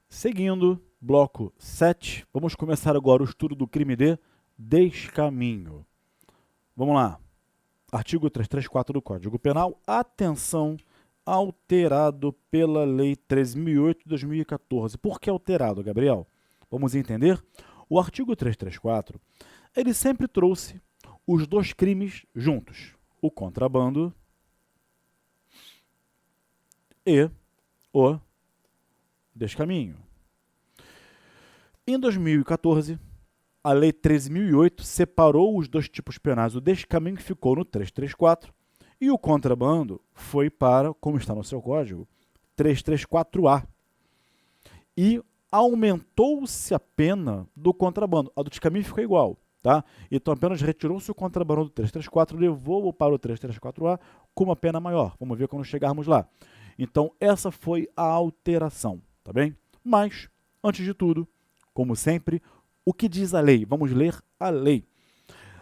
Seguindo, bloco 7, vamos começar agora o estudo do crime de descaminho. Vamos lá. Artigo 334 do Código Penal. Atenção, alterado pela Lei 13.008 de 2014. Por que alterado, Gabriel? Vamos entender? O artigo 334, ele sempre trouxe os dois crimes juntos. O contrabando e o descaminho. Em 2014, a Lei 13.008 separou os dois tipos penais. O descaminho ficou no 334 e o contrabando foi para, como está no seu código, 334A. E aumentou-se a pena do contrabando. A do descaminho ficou igual, tá? Então apenas retirou-se o contrabando do 334, levou-o para o 334A com uma pena maior. Vamos ver quando chegarmos lá. Então essa foi a alteração, tá bem? Mas, antes de tudo, como sempre, o que diz a lei? Vamos ler a lei.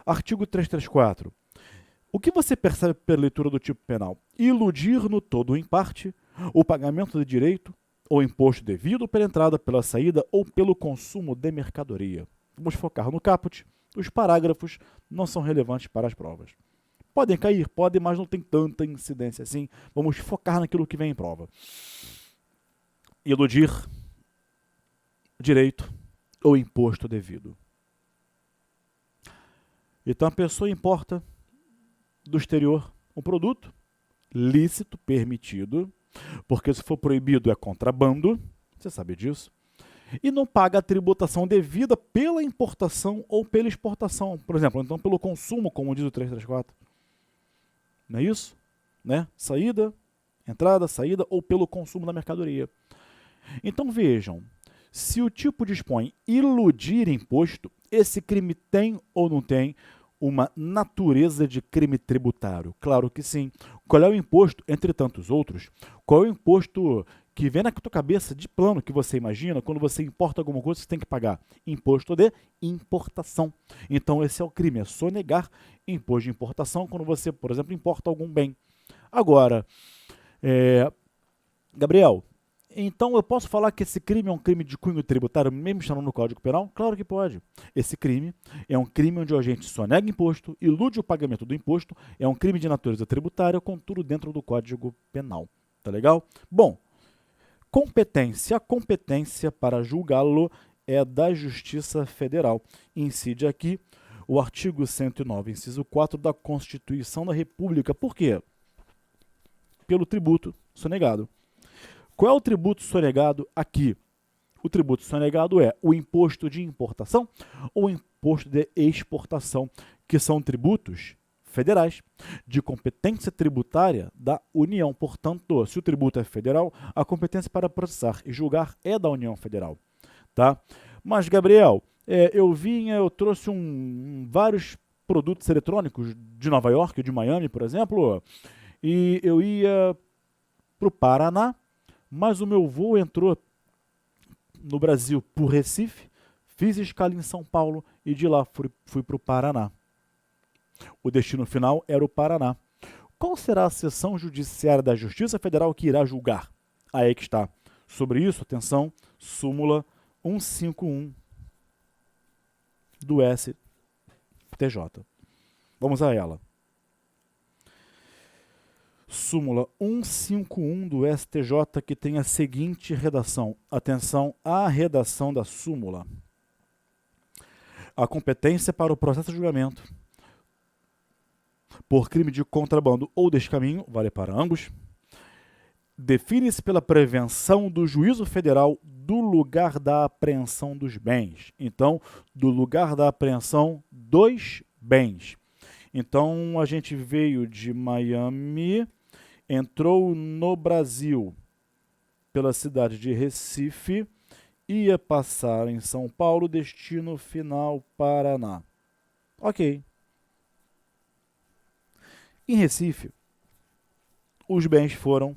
Artigo 334. O que você percebe pela leitura do tipo penal? Iludir no todo ou em parte o pagamento de direito ou imposto devido pela entrada, pela saída ou pelo consumo de mercadoria. Vamos focar no caput. Os parágrafos não são relevantes para as provas. Podem cair, podem, mas não tem tanta incidência assim. Vamos focar naquilo que vem em prova. Iludir direito ou imposto devido. Então a pessoa importa do exterior um produto lícito, permitido, porque se for proibido é contrabando, você sabe disso, e não paga a tributação devida pela importação ou pela exportação, por exemplo, então pelo consumo, como diz o 334. Não é isso? Né? Saída, entrada, saída ou pelo consumo da mercadoria. Então vejam, se o tipo dispõe iludir imposto, esse crime tem ou não tem uma natureza de crime tributário? Claro que sim. Qual é o imposto, entre tantos outros? Qual é o imposto que vem na tua cabeça de plano que você imagina quando você importa alguma coisa que você tem que pagar? Imposto de importação. Então esse é o crime, é sonegar imposto de importação quando você, por exemplo, importa algum bem. Agora, Gabriel, então eu posso falar que esse crime é um crime de cunho tributário, mesmo estando no Código Penal? Claro que pode. Esse crime é um crime onde o agente sonega imposto, ilude o pagamento do imposto, é um crime de natureza tributária, contudo dentro do Código Penal. Tá legal? Bom, competência. A competência para julgá-lo é da Justiça Federal. Incide aqui o artigo 109, inciso 4 da Constituição da República. Por quê? Pelo tributo sonegado. Qual é o tributo sonegado aqui? O tributo sonegado é o imposto de importação ou o imposto de exportação, que são tributos federais de competência tributária da União. Portanto, se o tributo é federal, a competência para processar e julgar é da União Federal. Tá? Mas, Gabriel, eu trouxe vários produtos eletrônicos de Nova York, de Miami, por exemplo, e eu ia para o Paraná, mas o meu voo entrou no Brasil por Recife, fiz escala em São Paulo e de lá fui para o Paraná. O destino final era o Paraná. Qual será a seção judiciária da Justiça Federal que irá julgar? Aí que está. Sobre isso, atenção, súmula 151 do STJ. Vamos a ela. Súmula 151 do STJ, que tem a seguinte redação. Atenção à redação da súmula. A competência para o processo de julgamento por crime de contrabando ou descaminho, vale para ambos, define-se pela prevenção do juízo federal do lugar da apreensão dos bens. Então, do lugar da apreensão dos bens. Então, a gente veio de Miami, entrou no Brasil pela cidade de Recife, ia passar em São Paulo, destino final Paraná. Ok. Em Recife, os bens foram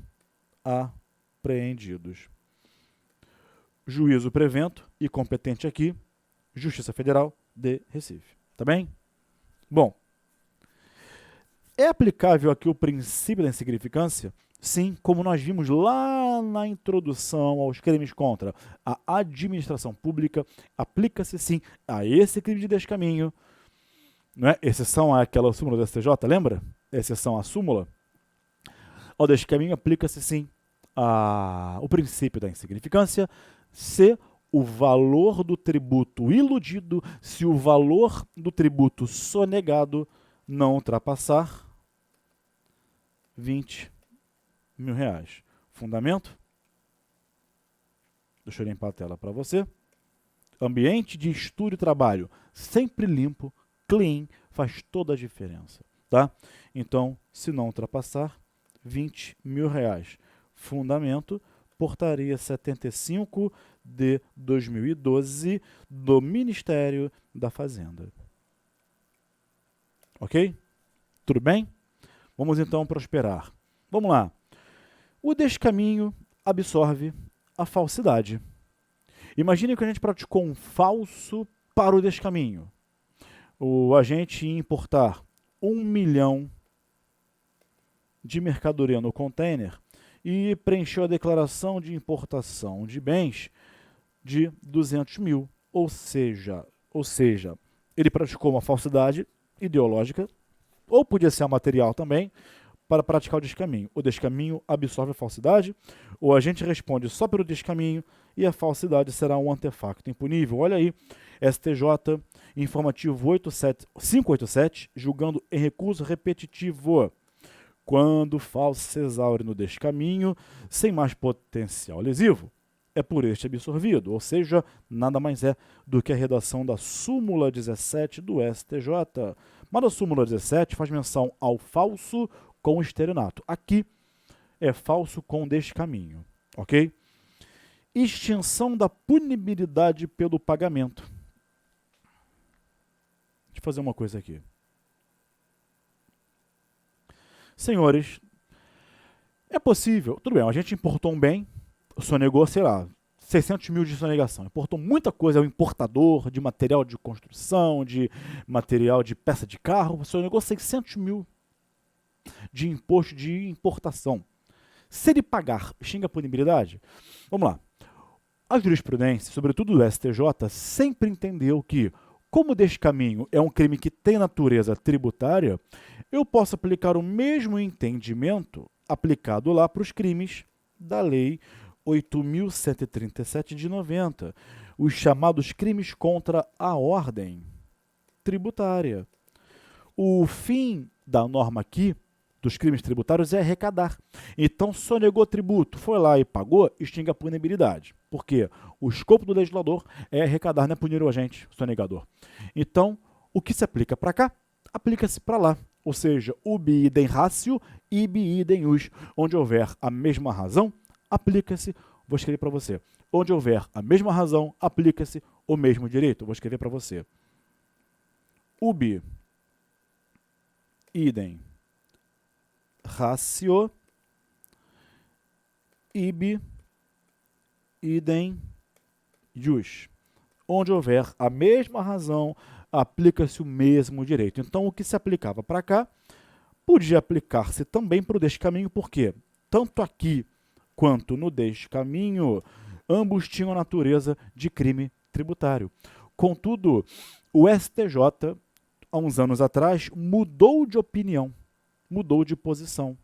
apreendidos. Juízo prevento e competente aqui, Justiça Federal de Recife. Tá bem? Bom, é aplicável aqui o princípio da insignificância? Sim, como nós vimos lá na introdução aos crimes contra a administração pública, aplica-se sim a esse crime de descaminho, não é? Exceção àquela súmula do STJ, lembra? Exceção à súmula. Ao descaminho aplica-se sim o princípio da insignificância se o valor do tributo iludido, se o valor do tributo sonegado não ultrapassar R$ 20.000. Fundamento? Deixa eu limpar a tela para você. Ambiente de estudo e trabalho sempre limpo, clean, faz toda a diferença, tá? Então, se não ultrapassar R$ 20.000. Fundamento, portaria 75 de 2012 do Ministério da Fazenda. Ok? Tudo bem? Vamos então prosperar. Vamos lá. O descaminho absorve a falsidade. Imagine que a gente praticou um falso para o descaminho. O agente ia importar 1 milhão de mercadoria no container e preencheu a declaração de importação de bens de 200 mil. Ou seja, ele praticou uma falsidade ideológica, ou podia ser material também, para praticar o descaminho. O descaminho absorve a falsidade, o agente responde só pelo descaminho e a falsidade será um antefacto impunível. Olha aí, STJ, informativo 587, julgando em recurso repetitivo. Quando falso se exaure no descaminho, sem mais potencial lesivo, é por este absorvido, ou seja, nada mais é do que a redação da súmula 17 do STJ. Mas a súmula 17 faz menção ao falso com estelionato. Aqui é falso com descaminho, ok? Extinção da punibilidade pelo pagamento. Deixa eu fazer uma coisa aqui. Senhores, é possível, tudo bem, a gente importou um bem, sonegou, sei lá, 600 mil de sonegação. Importou muita coisa, é um importador de material de construção, de material de peça de carro, sonegou 600 mil de imposto de importação. Se ele pagar, xinga a punibilidade? Vamos lá. A jurisprudência, sobretudo do STJ, sempre entendeu que, como descaminho é um crime que tem natureza tributária, eu posso aplicar o mesmo entendimento aplicado lá para os crimes da Lei 8.137 de 90, os chamados crimes contra a ordem tributária. O fim da norma aqui, dos crimes tributários, é arrecadar. Então, sonegou tributo, foi lá e pagou, extingue a punibilidade. Por quê? O escopo do legislador é arrecadar, não é punir o agente sonegador. Então, o que se aplica para cá, aplica-se para lá. Ou seja, ubi idem ratio, ibi idem jus. Onde houver a mesma razão, aplica-se, vou escrever para você. Onde houver a mesma razão, aplica-se o mesmo direito. Vou escrever para você. Ubi idem ratio, ibi idem jus. Onde houver a mesma razão, aplica-se o mesmo direito. Então, o que se aplicava para cá, podia aplicar-se também para o descaminho, porque tanto aqui quanto no descaminho, ambos tinham a natureza de crime tributário. Contudo, o STJ, há uns anos atrás, mudou de opinião, mudou de posição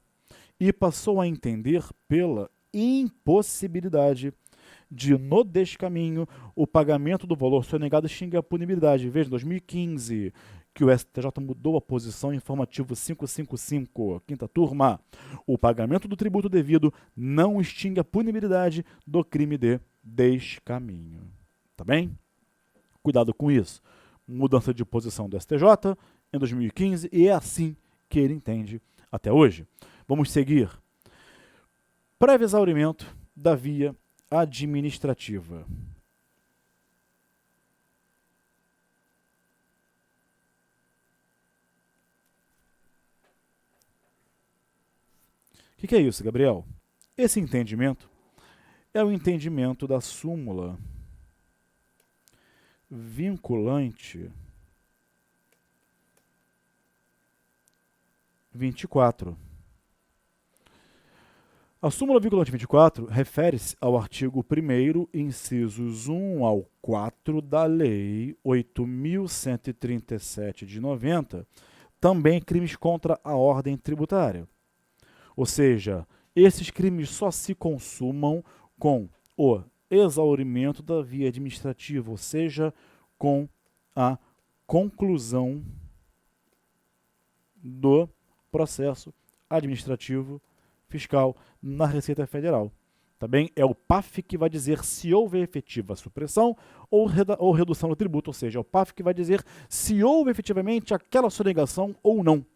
e passou a entender pela impossibilidade de, no descaminho, o pagamento do valor sonegado extingue a punibilidade. Veja, em 2015, que o STJ mudou a posição, informativo 555, quinta turma. O pagamento do tributo devido não extingue a punibilidade do crime de descaminho. Tá bem? Cuidado com isso. Mudança de posição do STJ em 2015 e é assim que ele entende até hoje. Vamos seguir. Prévio exaurimento da via administrativa. O que é isso, Gabriel? Esse entendimento é o entendimento da súmula vinculante 24. A súmula vinculante 24 refere-se ao artigo 1º, incisos 1 ao 4 da Lei 8.137 de 90, também crimes contra a ordem tributária. Ou seja, esses crimes só se consumam com o exaurimento da via administrativa, ou seja, com a conclusão do processo administrativo fiscal na Receita Federal. Tá bem? É o PAF que vai dizer se houve efetiva supressão ou redução do tributo, ou seja, é o PAF que vai dizer se houve efetivamente aquela sonegação ou não.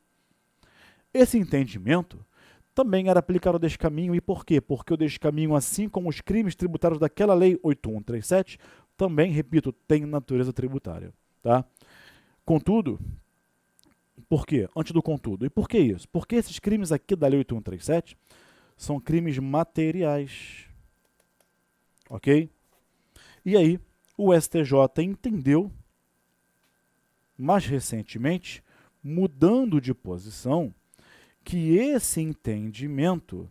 Esse entendimento também era aplicado ao descaminho, e por quê? Porque o descaminho, assim como os crimes tributários daquela Lei 8.137, também, repito, tem natureza tributária. Tá? Contudo, por quê? Antes do contudo. E por que isso? Porque esses crimes aqui da Lei 8.137 são crimes materiais. Ok? E aí, o STJ entendeu, mais recentemente, mudando de posição, que esse entendimento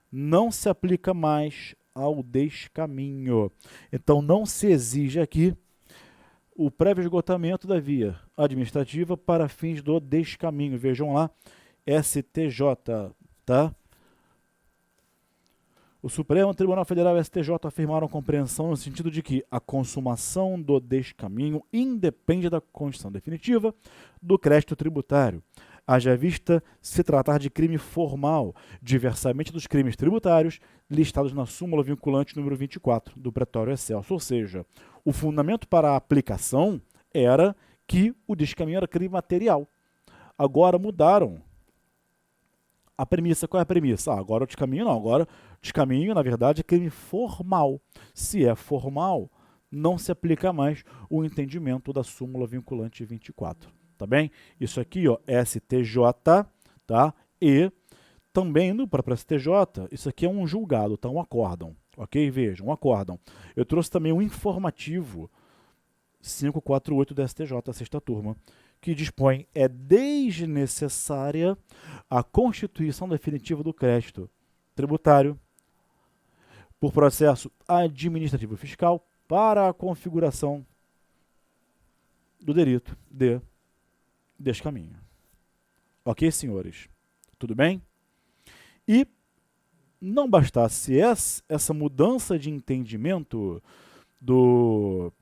não se aplica mais ao descaminho. Então, não se exige aqui o prévio esgotamento da via administrativa para fins do descaminho. Vejam lá, STJ, tá? O Supremo Tribunal Federal e o STJ afirmaram compreensão no sentido de que a consumação do descaminho independe da condição definitiva do crédito tributário, haja vista se tratar de crime formal, diversamente dos crimes tributários listados na súmula vinculante número 24 do Pretório Excelso. Ou seja, o fundamento para a aplicação era que o descaminho era crime material. Agora mudaram a premissa. Qual é a premissa? Agora o descaminho não. Agora o descaminho, na verdade, é crime formal. Se é formal, não se aplica mais o entendimento da súmula vinculante 24. Tá bem? Isso aqui, ó, STJ, tá? E também no próprio STJ, isso aqui é um julgado, tá? Um acórdão. Ok? Vejam, um acórdão. Eu trouxe também um informativo 548 da STJ, a sexta turma, que dispõe é desnecessária a constituição definitiva do crédito tributário por processo administrativo fiscal para a configuração do delito de descaminho. Ok, senhores? Tudo bem? E não bastasse essa mudança de entendimento do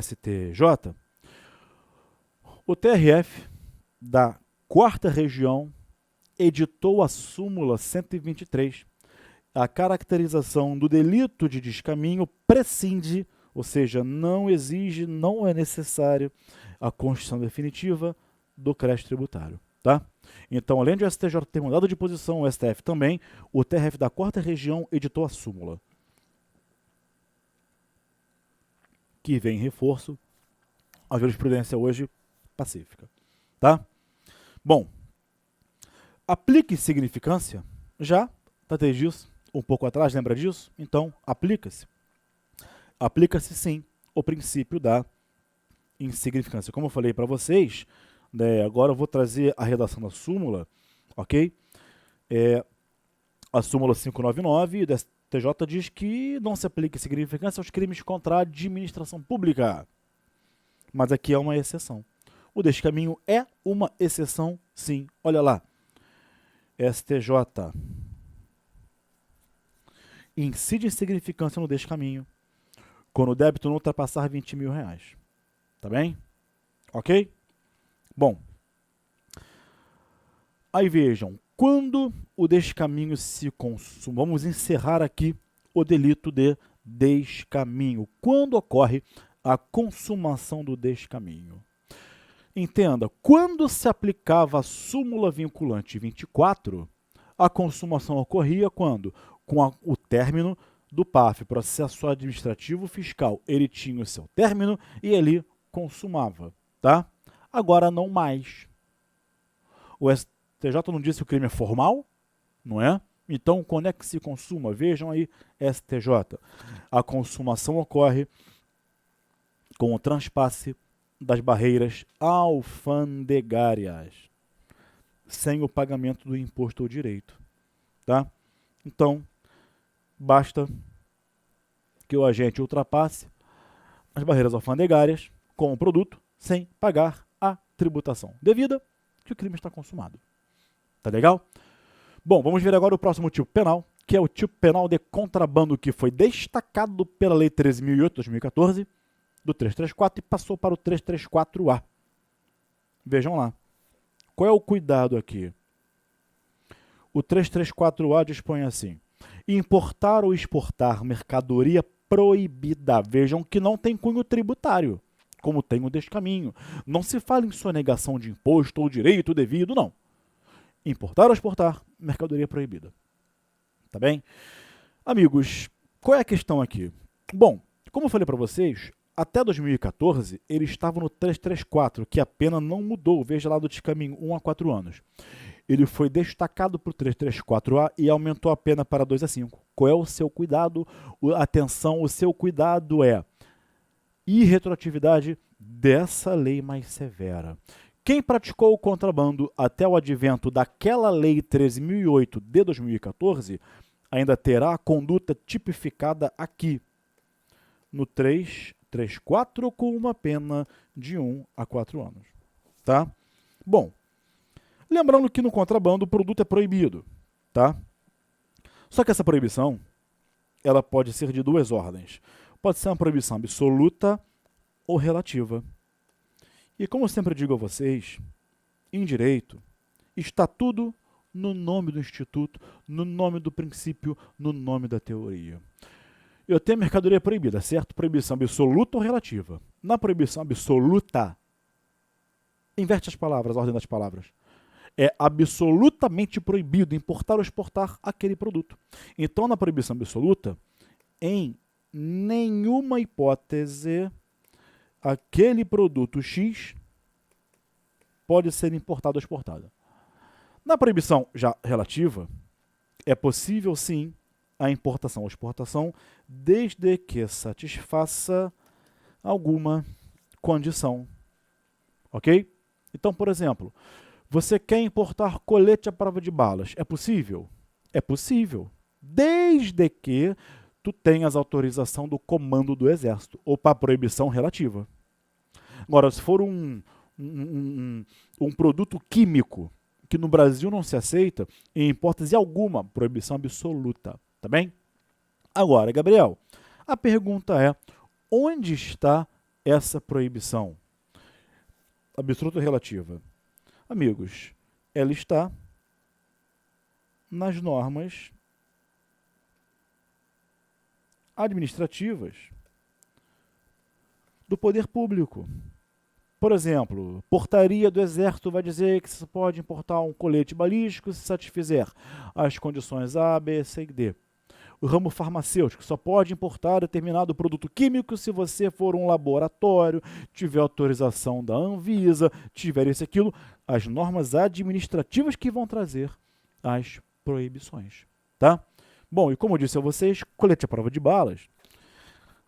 STJ, o TRF da 4ª Região editou a súmula 123. A caracterização do delito de descaminho prescinde, ou seja, não exige, não é necessário a constituição definitiva do crédito tributário. Tá? Então, além de o STJ ter mudado de posição, o STF também, o TRF da 4ª Região editou a súmula, que vem em reforço à jurisprudência hoje pacífica. Tá? Bom, aplique significância, já tratei disso um pouco atrás, lembra disso? Então, aplica-se. Aplica-se sim o princípio da insignificância. Como eu falei para vocês, né, agora eu vou trazer a redação da súmula, ok? A súmula 599 da STJ diz que não se aplica significância aos crimes contra a administração pública. Mas aqui é uma exceção. O descaminho é uma exceção, sim. Olha lá. STJ incide insignificância no descaminho quando o débito não ultrapassar R$20 mil. Tá bem? Ok? Bom. Aí vejam, quando o descaminho se consuma, vamos encerrar aqui o delito de descaminho. Quando ocorre a consumação do descaminho? Entenda, quando se aplicava a súmula vinculante 24, a consumação ocorria quando? Com o término do PAF, processo administrativo fiscal. Ele tinha o seu término e ele consumava. Tá? Agora não mais. O STJ não disse que o crime é formal? Não é? Então, quando é que se consuma? Vejam aí, STJ. A consumação ocorre com o transpasse das barreiras alfandegárias, sem o pagamento do imposto ou direito. Tá? Então, basta que o agente ultrapasse as barreiras alfandegárias com o produto sem pagar a tributação devida, que o crime está consumado. Tá legal? Bom, vamos ver agora o próximo tipo penal, que é o tipo penal de contrabando, que foi destacado pela Lei 13.008 de 2014, do 334, e passou para o 334A. Vejam lá. Qual é o cuidado aqui? O 334A dispõe assim: importar ou exportar mercadoria proibida. Vejam que não tem cunho tributário, como tem o descaminho. Não se fala em sonegação de imposto ou direito devido, não. Importar ou exportar mercadoria proibida. Tá bem? Amigos, qual é a questão aqui? Bom, como eu falei para vocês, até 2014 ele estava no 334, que a pena não mudou, veja lá do descaminho, 1 a 4 anos. Ele foi destacado para o 334A e aumentou a pena para 2 a 5. Qual é o seu cuidado? Atenção, o seu cuidado é irretroatividade dessa lei mais severa. Quem praticou o contrabando até o advento daquela Lei 13.008 de 2014 ainda terá a conduta tipificada aqui, no 334, com uma pena de 1 a 4 anos. Tá? Bom, lembrando que no contrabando o produto é proibido. Tá? Só que essa proibição ela pode ser de duas ordens. Pode ser uma proibição absoluta ou relativa. E como eu sempre digo a vocês, em direito, está tudo no nome do instituto, no nome do princípio, no nome da teoria. Eu tenho mercadoria proibida, certo? Proibição absoluta ou relativa. Na proibição absoluta, inverte as palavras, a ordem das palavras. É absolutamente proibido importar ou exportar aquele produto. Então, na proibição absoluta, em nenhuma hipótese, aquele produto X pode ser importado ou exportado. Na proibição já relativa, é possível sim a importação ou exportação, desde que satisfaça alguma condição. Ok? Então, por exemplo, você quer importar colete à prova de balas. É possível? É possível, desde que tu tenhas autorização do comando do Exército, ou para proibição relativa. Agora, se for um produto químico, que no Brasil não se aceita, em hipótese alguma, proibição absoluta. Tá bem? Agora, Gabriel, a pergunta é, onde está essa proibição? Absoluta ou relativa? Amigos, ela está nas normas administrativas do poder público. Por exemplo, portaria do Exército vai dizer que se pode importar um colete balístico se satisfizer as condições A, B, C e D. O ramo farmacêutico só pode importar determinado produto químico se você for um laboratório, tiver autorização da Anvisa, tiver isso e aquilo. As normas administrativas que vão trazer as proibições. Tá? Bom, e como eu disse a vocês, colete à prova de balas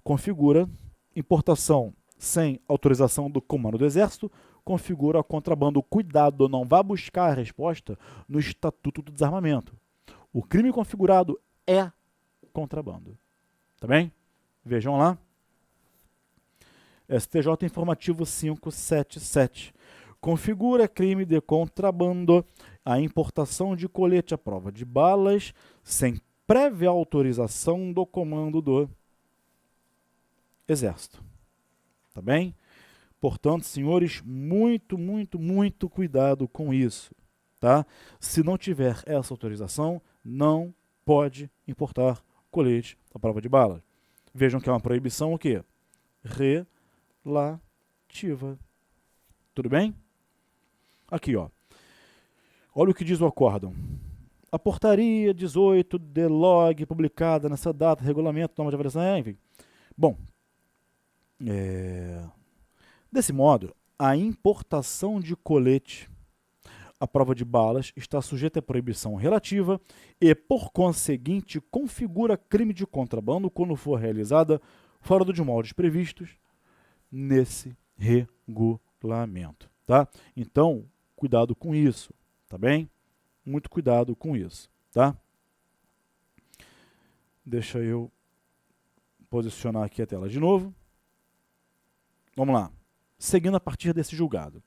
configura importação sem autorização do comando do Exército, configura contrabando. Cuidado, não vá buscar a resposta no Estatuto do Desarmamento. O crime configurado é contrabando. Tá bem? Vejam lá. STJ Informativo 577. Configura crime de contrabando a importação de colete à prova de balas sem prévia autorização do comando do Exército. Tá bem? Portanto, senhores, muito, muito, muito cuidado com isso. Tá? Se não tiver essa autorização, não pode importar colete à prova de bala. Vejam que é uma proibição o quê? Relativa. Tudo bem? Aqui, ó. Olha o que diz o acórdão. A portaria 18 de log, publicada nessa data, regulamento, norma de avaliação, enfim. Bom, desse modo, a importação de colete à prova de balas está sujeita à proibição relativa e, por conseguinte, configura crime de contrabando quando for realizada fora dos moldes previstos nesse regulamento. regulamento, tá? Então, cuidado com isso, tá bem? Muito cuidado com isso, tá? Deixa eu posicionar aqui a tela de novo. Vamos lá. Seguindo a partir desse julgado.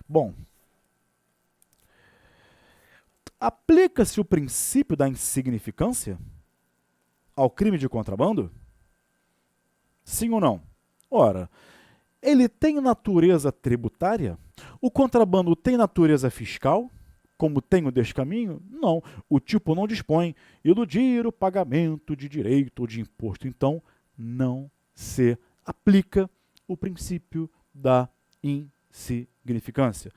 Bom, aplica-se o princípio da insignificância ao crime de contrabando? Sim ou não? Ora, ele tem natureza tributária? O contrabando tem natureza fiscal, como tem o descaminho? Não. O tipo não dispõe iludir o pagamento de direito ou de imposto. Então, não se aplica o princípio da insignificância.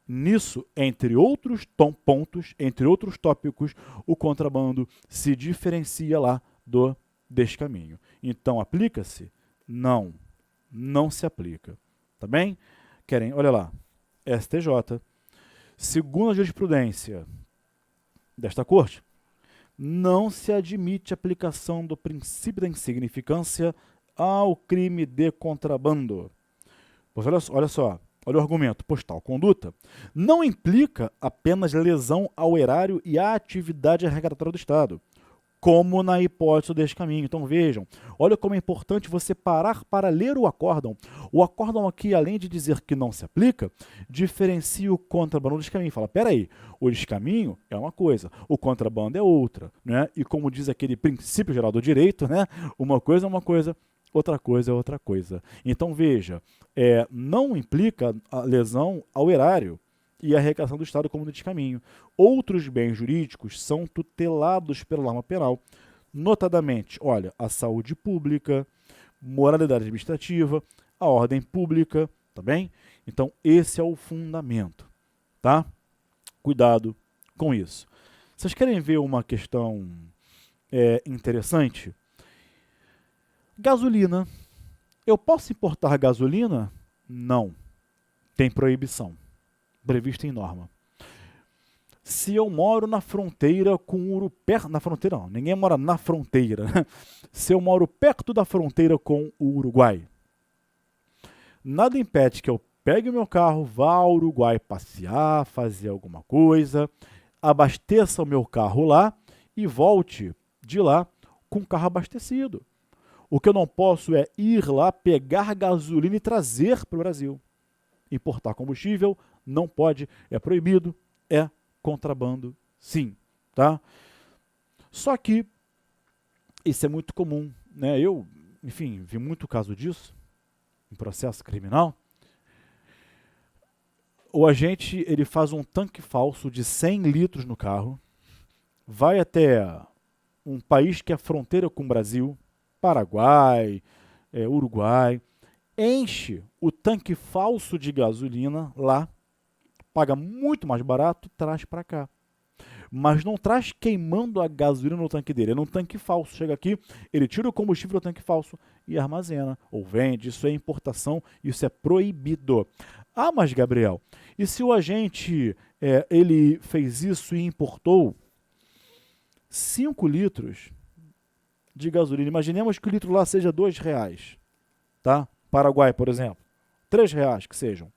Nisso, entre outros pontos, entre outros tópicos, o contrabando se diferencia lá do descaminho. Então, aplica-se? Não, não se aplica. Tá bem? Querem, olha lá, STJ, segundo a jurisprudência desta corte, não se admite aplicação do princípio da insignificância ao crime de contrabando. Pois olha só, olha o argumento, pois tal conduta não implica apenas lesão ao erário e à atividade arrecadatória do Estado, como na hipótese do descaminho. Então vejam, olha como é importante você parar para ler o acórdão. O acórdão aqui, além de dizer que não se aplica, diferencia o contrabando do descaminho. Fala, peraí, o descaminho é uma coisa, o contrabando é outra, né? E como diz aquele princípio geral do direito, né? Uma coisa é uma coisa, outra coisa é outra coisa. Então veja, não implica a lesão ao erário e a arrecadação do Estado como no descaminho. Outros bens jurídicos são tutelados pela norma penal, notadamente, olha, a saúde pública, moralidade administrativa, a ordem pública, tá bem? Então, esse é o fundamento, tá? Cuidado com isso. Vocês querem ver uma questão interessante? Gasolina. Eu posso importar gasolina? Não. Tem proibição prevista em norma. Se eu moro na fronteira com o Uruguai, na fronteira não, ninguém mora na fronteira. Se eu moro perto da fronteira com o Uruguai, nada impede que eu pegue o meu carro, vá ao Uruguai passear, fazer alguma coisa, abasteça o meu carro lá e volte de lá com o carro abastecido. O que eu não posso é ir lá, pegar gasolina e trazer para o Brasil. Importar combustível não pode, é proibido, é contrabando, sim, tá? Só que isso é muito comum, né? Eu, enfim, vi muito caso disso em processo criminal. O agente, ele faz um tanque falso de 100 litros no carro, vai até um país que é fronteira com o Brasil, Paraguai, Uruguai, enche o tanque falso de gasolina lá, paga muito mais barato e traz para cá. Mas não traz queimando a gasolina no tanque dele, é num tanque falso. Chega aqui, ele tira o combustível do tanque falso e armazena, ou vende. Isso é importação, isso é proibido. Ah, mas Gabriel, e se o agente ele fez isso e importou 5 litros de gasolina, imaginemos que o litro lá seja R$2, tá? Paraguai, por exemplo, R$3 que sejam.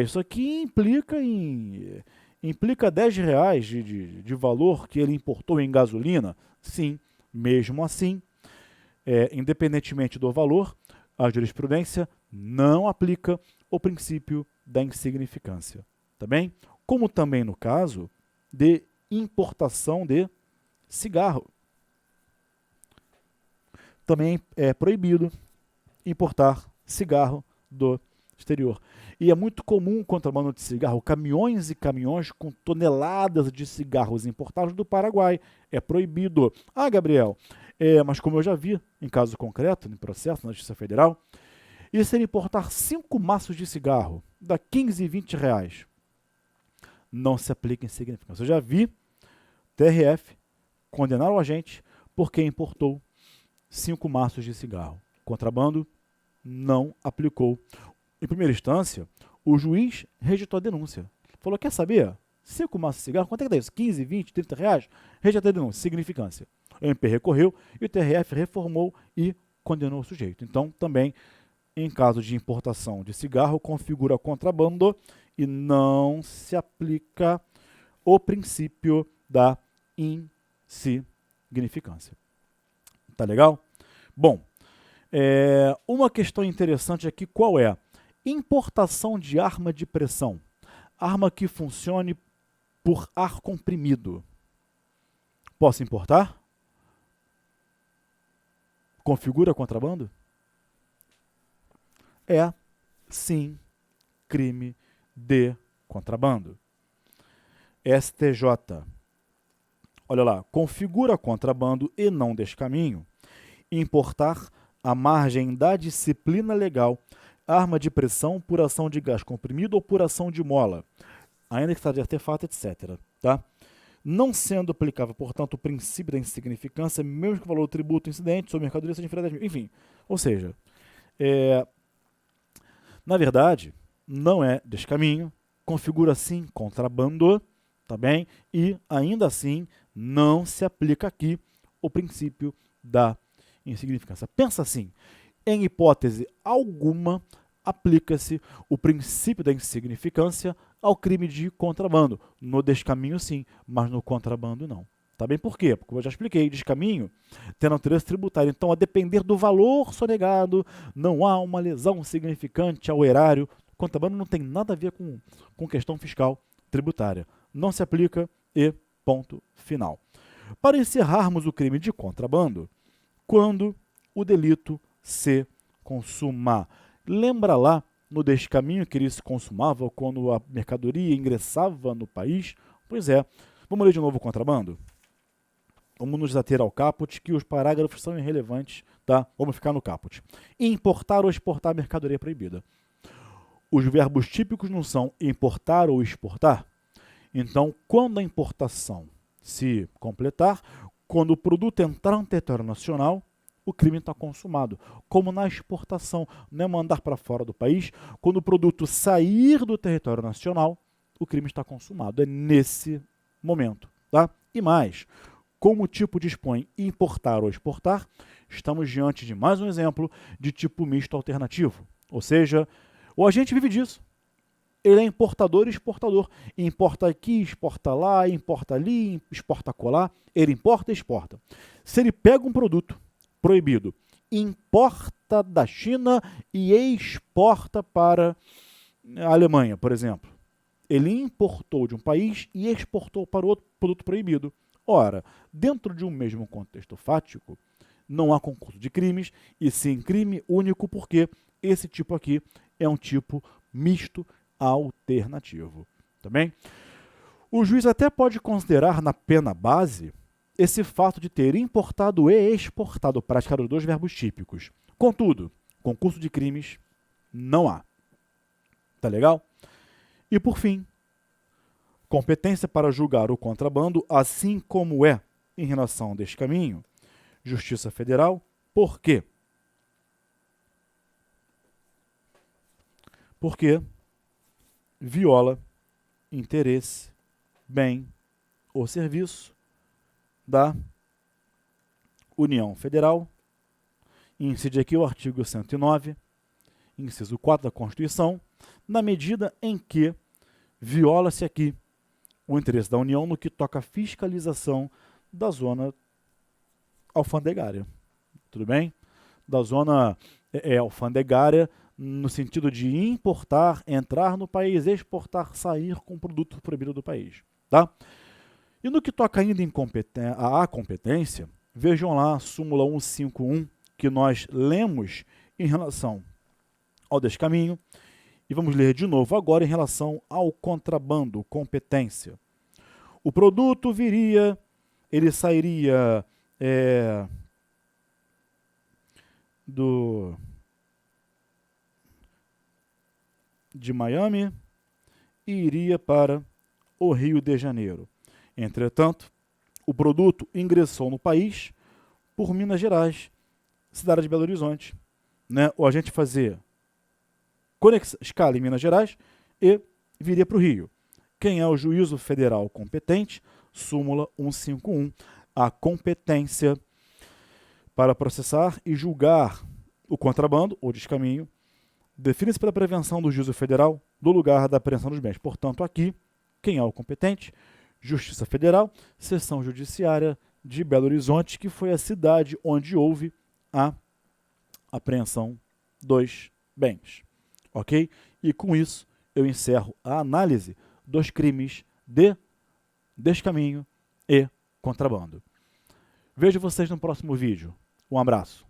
Isso aqui implica R$10 de valor que ele importou em gasolina? Sim, mesmo assim, independentemente do valor, a jurisprudência não aplica o princípio da insignificância, tá bem? Como também no caso de importação de cigarro. Também é proibido importar cigarro do exterior. E é muito comum o contrabando de cigarro, caminhões e caminhões com toneladas de cigarros importados do Paraguai. É proibido. Ah, Gabriel, mas como eu já vi em caso concreto, em processo na Justiça Federal, e se ele importar 5 maços de cigarro, dá 15 e 20 reais, não se aplica em insignificância. Eu já vi TRF condenar o agente porque importou 5 maços de cigarro. Contrabando não aplicou. Em primeira instância, o juiz rejeitou a denúncia. Falou, quer saber? 5 maços de cigarro, quanto é que dá isso? 15, 20, 30 reais? Rejeitou a denúncia, significância. O MP recorreu e o TRF reformou e condenou o sujeito. Então, também, em caso de importação de cigarro, configura contrabando e não se aplica o princípio da insignificância. Tá legal? Bom, uma questão interessante aqui, qual é? Importação de arma de pressão. Arma que funcione por ar comprimido. Posso importar? Configura contrabando? É, sim, crime de contrabando. STJ. Olha lá, configura contrabando e não descaminho. Importar à margem da disciplina legal arma de pressão por ação de gás comprimido ou por ação de mola, ainda que seja de artefato, etc. Tá? Não sendo aplicável, portanto, o princípio da insignificância, mesmo que o valor do tributo incidente sobre mercadoria seja inferior a 10 mil. Enfim, ou seja, na verdade, não é descaminho, configura sim contrabando, tá bem? E ainda assim não se aplica aqui o princípio da insignificância. Pensa assim, em hipótese alguma, aplica-se o princípio da insignificância ao crime de contrabando. No descaminho sim, mas no contrabando não. Tá bem? Por quê? Porque eu já expliquei, descaminho tem natureza tributária. Então, a depender do valor sonegado, não há uma lesão significante ao erário. Contrabando não tem nada a ver com questão fiscal tributária. Não se aplica e ponto final. Para encerrarmos o crime de contrabando, quando o delito se consumar. Lembra lá no descaminho que ele se consumava quando a mercadoria ingressava no país? Pois é. Vamos ler de novo o contrabando? Vamos nos ater ao caput, que os parágrafos são irrelevantes, tá? Vamos ficar no caput. Importar ou exportar mercadoria proibida. Os verbos típicos não são importar ou exportar. Então, quando a importação se completar, quando o produto entrar no território nacional, o crime está consumado. Como na exportação, não é mandar para fora do país, quando o produto sair do território nacional, o crime está consumado. É nesse momento. Tá? E mais, como o tipo dispõe importar ou exportar, estamos diante de mais um exemplo de tipo misto alternativo. Ou seja, o agente vive disso. Ele é importador e exportador. Importa aqui, exporta lá, importa ali, exporta colar. Ele importa e exporta. Se ele pega um produto proibido, importa da China e exporta para a Alemanha, por exemplo. Ele importou de um país e exportou para outro produto proibido. Ora, dentro de um mesmo contexto fático, não há concurso de crimes, e sim crime único, porque esse tipo aqui é um tipo misto alternativo. Tá bem? O juiz até pode considerar na pena base esse fato de ter importado e exportado, praticar os dois verbos típicos. Contudo, concurso de crimes não há. Tá legal? E por fim, competência para julgar o contrabando, assim como é em relação ao descaminho, Justiça Federal. Por quê? Porque viola interesse, bem ou serviço da União Federal. Incide aqui o artigo 109, inciso 4 da Constituição, na medida em que viola-se aqui o interesse da União no que toca à fiscalização da zona alfandegária. Tudo bem? Da zona alfandegária, no sentido de importar, entrar no país, exportar, sair com produto proibido do país. Tá? E no que toca ainda à competência, vejam lá a súmula 151, que nós lemos em relação ao descaminho, e vamos ler de novo agora em relação ao contrabando, competência. O produto ele sairia de Miami e iria para o Rio de Janeiro. Entretanto, o produto ingressou no país por Minas Gerais, cidade de Belo Horizonte. Né? O agente fazia escala em Minas Gerais e viria para o Rio. Quem é o juízo federal competente? Súmula 151. A competência Para processar e julgar o contrabando ou descaminho, define-se pela prevenção do juízo federal do lugar da apreensão dos bens. Portanto, aqui, quem é o competente? Justiça Federal, Seção Judiciária de Belo Horizonte, que foi a cidade onde houve a apreensão dos bens. Ok? E com isso, eu encerro a análise dos crimes de descaminho e contrabando. Vejo vocês no próximo vídeo. Um abraço.